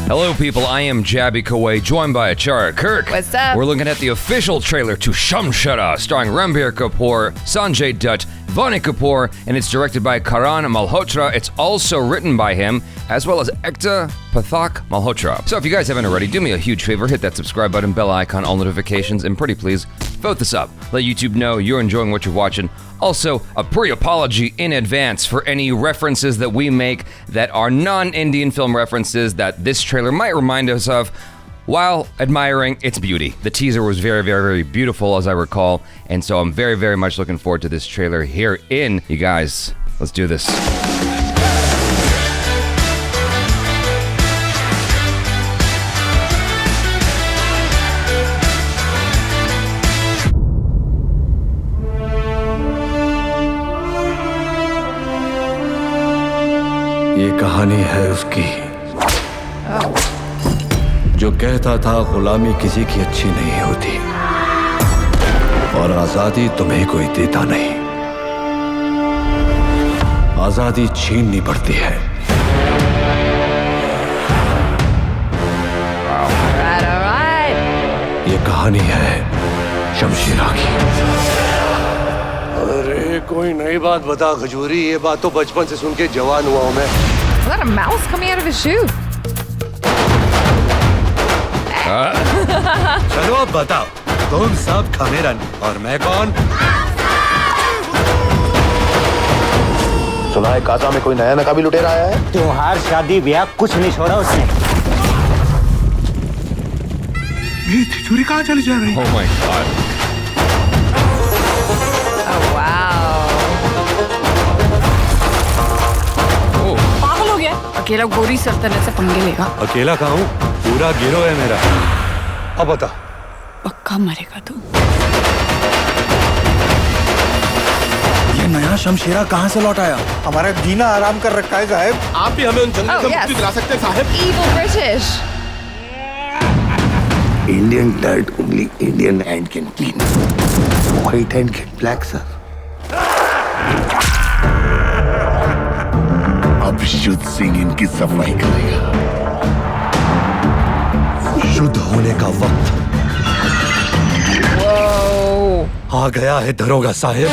Hello, people. I am Jaby Koay, joined by Achara Kirk. What's up? We're looking at the official trailer to SHAMSHERA, starring Ranbir Kapoor, Sanjay Dutt, Vaani Kapoor, and it's directed by Karan Malhotra. It's also written by him, as well as Ekta Pathak Malhotra. So if you guys haven't already, do me a huge favor, hit that subscribe button, bell icon, all notifications, and pretty please, vote this up. Let YouTube know you're enjoying what you're watching. Also, a pre-apology in advance for any references that we make that are non-Indian film references that this trailer might remind us of while admiring its beauty. The teaser was very, very, very beautiful, as I recall, and so I'm very, very much looking forward to this trailer here in. You guys, let's do this. ये कहानी है उसकी जो कहता था गुलामी किसी की अच्छी नहीं होती और आजादी तुम्हें कोई देता नहीं, आजादी छीननी पड़ती है। ये कहानी है शमशेरा की। अरे कोई नई बात बता खजूरी, ये बात तो बचपन से सुन के जवान हुआ हूं मैं। Is that a mouse coming out of his shoe? चलो अब बताओ, तुम सब खमेरन और मैं कौन? सुना है कासा में कोई नया नकाबी लुटेरा आया है? त्योहार शादी ब्याह कुछ नहीं छोड़ा उसने। ये तिजोरी कहाँ चली जा रही? Oh my God. पागल हो गया? अकेला गोरी सल्तनत से पंगे लेगा। अकेला कहाँ हूँ? पूरा गिरोह है मेरा। अब बता। पक्का मरेगा तू। ये नया शमशेरा कहाँ से लौट आया? हमारा जीना आराम कर रखा है साहब। आप भी हमें उन जंगल से मुक्ति दिला सकते हैं साहब। Evil British. Indian dirt only Indian hand can clean. White hand can black sir. अब शुद्ध सिंह इनकी सफाई करेगा। शुद्ध होने का वक्त आ गया है दरोगा Sahib.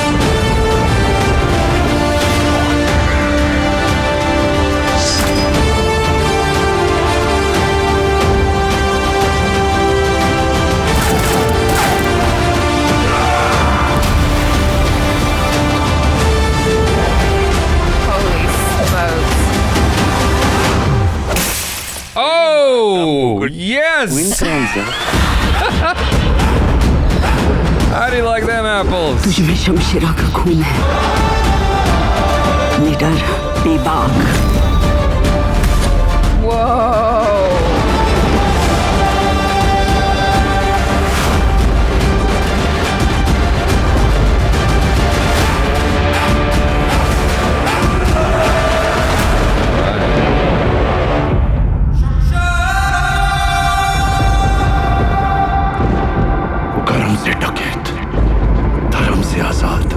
Oh, yes! How do you like them apples? तुझ में शमशेरा का खून है, निडर, बेबाक। Whoa! से डकैत, धर्म से आजाद।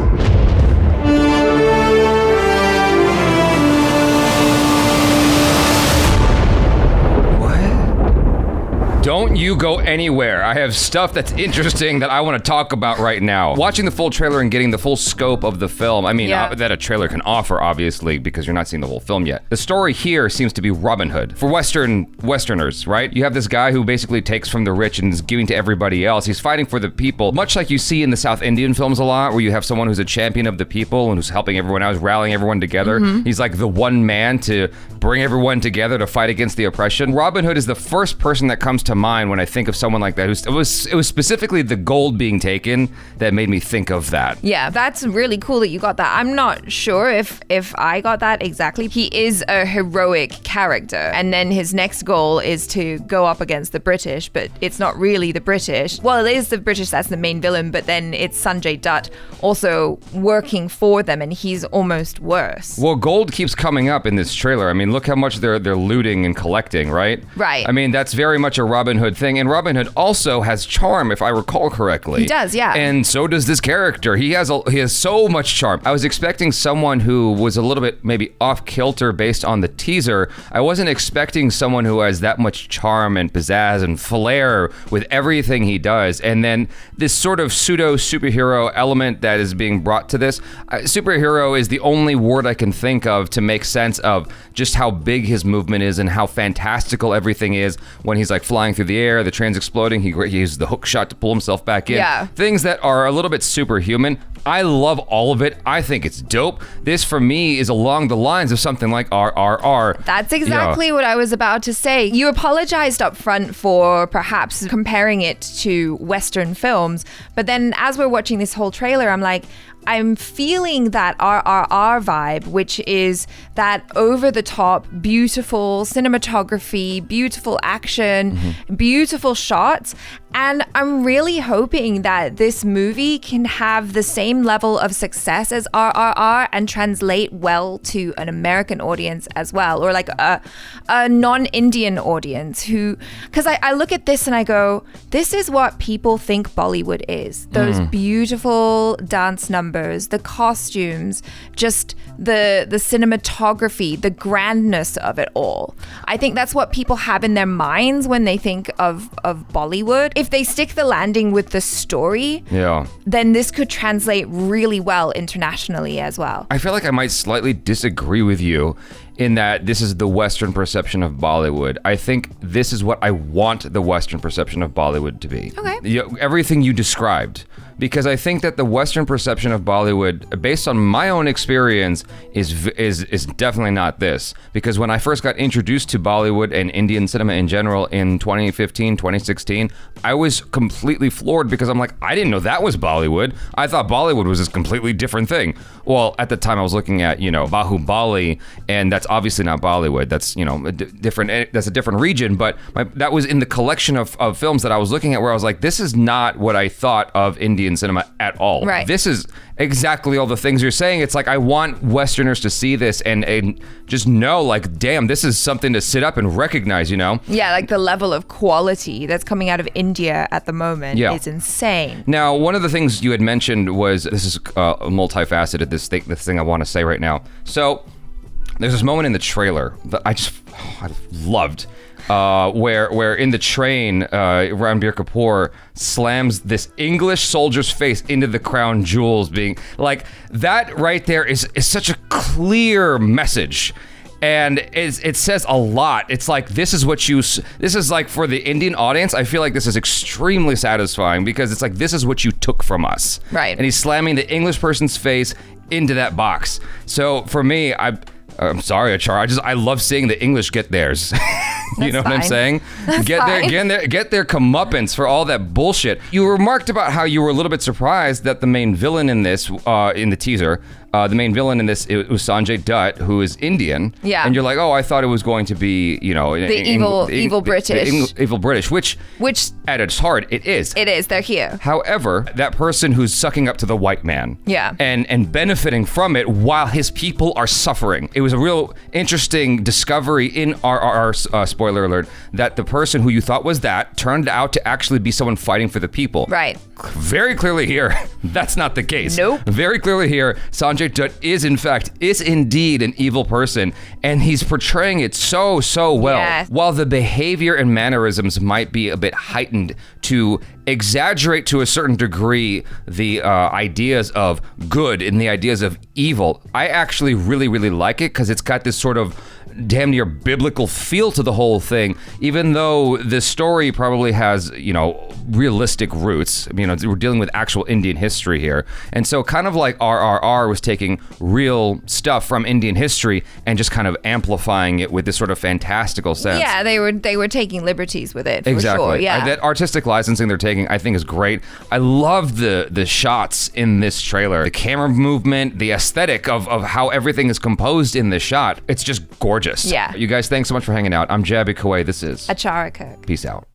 Don't you go anywhere. I have stuff that's interesting that I want to talk about right now. Watching the full trailer and getting the full scope of the film, I mean, that a trailer can offer, obviously, because you're not seeing the whole film yet. The story here seems to be Robin Hood. For Westerners, right? You have this guy who basically takes from the rich and is giving to everybody else. He's fighting for the people, much like you see in the South Indian films a lot, where you have someone who's a champion of the people and who's helping everyone out, who's rallying everyone together. He's like the one man to bring everyone together to fight against the oppression. Robin Hood is the first person that comes to mind when I think of someone like that. It was specifically the gold being taken that made me think of that. Yeah, that's really cool that you got that. I'm not sure if I got that exactly. He is a heroic character, and then his next goal is to go up against the British, but it's not really the British. Well, it is the British that's the main villain, but then it's Sanjay Dutt also working for them, and he's almost worse. Well, gold keeps coming up in this trailer. I mean, look how much they're looting and collecting, right? Right. I mean, that's very much a Robin Robin Hood thing, and Robin Hood also has charm, if I recall correctly. He does, yeah. And so does this character. He has so much charm. I was expecting someone who was a little bit maybe off kilter based on the teaser. I wasn't expecting someone who has that much charm and pizzazz and flair with everything he does. And then this sort of pseudo superhero element that is being brought to this. Superhero is the only word I can think of to make sense of just how big his movement is and how fantastical everything is when he's like flying through the air, the train's exploding, he uses the hook shot to pull himself back in. Yeah. Things that are a little bit superhuman. I love all of it. I think it's dope. This for me is along the lines of something like RRR. That's exactly what I was about to say. You apologized up front for perhaps comparing it to Western films, but then as we're watching this whole trailer, I'm like, I'm feeling that RRR vibe, which is that over-the-top, beautiful cinematography, beautiful action, beautiful shots. And I'm really hoping that this movie can have the same level of success as RRR and translate well to an American audience as well, or like a non-Indian audience who, because I look at this and I go, this is what people think Bollywood is. Those beautiful dance numbers, the costumes, just the cinematography, the grandness of it all. I think that's what people have in their minds when they think of Bollywood. If they stick the landing with the story, then this could translate really well internationally as well. I feel like I might slightly disagree with you in that this is the Western perception of Bollywood. I think this is what I want the Western perception of Bollywood to be. Okay. Everything you described. Because I think that the Western perception of Bollywood, based on my own experience, is definitely not this. Because when I first got introduced to Bollywood and Indian cinema in general in 2015, 2016, I was completely floored because I'm like, I didn't know that was Bollywood. I thought Bollywood was this completely different thing. Well, at the time I was looking at, Bahubali, and that's obviously not Bollywood. That's, that's a different region, but that was in the collection of films that I was looking at where I was like, this is not what I thought of Indian cinema at all. Right. This is exactly all the things you're saying. It's like I want Westerners to see this and just know, like, damn, this is something to sit up and recognize, Yeah, like the level of quality that's coming out of India at the moment is insane. Now, one of the things you had mentioned was, this is multifaceted, this thing I want to say right now. So there's this moment in the trailer that I loved. Where in the train, Ranbir Kapoor slams this English soldier's face into the crown jewels, being like, that right there is such a clear message. And it says a lot. It's like, this is like for the Indian audience, I feel like this is extremely satisfying because it's like, this is what you took from us. Right. And he's slamming the English person's face into that box. So for me, I'm sorry, Achara. I love seeing the English get theirs. You know what I'm saying? Get their comeuppance for all that bullshit. You remarked about how you were a little bit surprised that the main villain in this, in the teaser, the main villain in this, it was Sanjay Dutt, who is Indian. Yeah. And you're like, oh, I thought it was going to be, the evil British. Evil British, which at its heart, it is. It is. They're here. However, that person who's sucking up to the white man. Yeah. And benefiting from it while his people are suffering. It was a real interesting discovery in RRR, spoiler alert, that the person who you thought was that turned out to actually be someone fighting for the people. Right. Very clearly here, that's not the case. Nope. Very clearly here, Sanjay Dutt is indeed an evil person, and he's portraying it so well. Yes. While the behavior and mannerisms might be a bit heightened to exaggerate to a certain degree the ideas of good and the ideas of evil, I actually really like it because it's got this sort of damn near biblical feel to the whole thing, even though the story probably has, realistic roots. We're dealing with actual Indian history here. And so kind of like RRR was taking real stuff from Indian history and just kind of amplifying it with this sort of fantastical sense. Yeah, they were taking liberties with it, for exactly. sure. Yeah. That artistic licensing they're taking, I think, is great. I love the shots in this trailer. The camera movement, the aesthetic of how everything is composed in this shot. It's just gorgeous. Yeah. You guys, thanks so much for hanging out. I'm Jaby Koay. This is Achara Kirk. Peace out.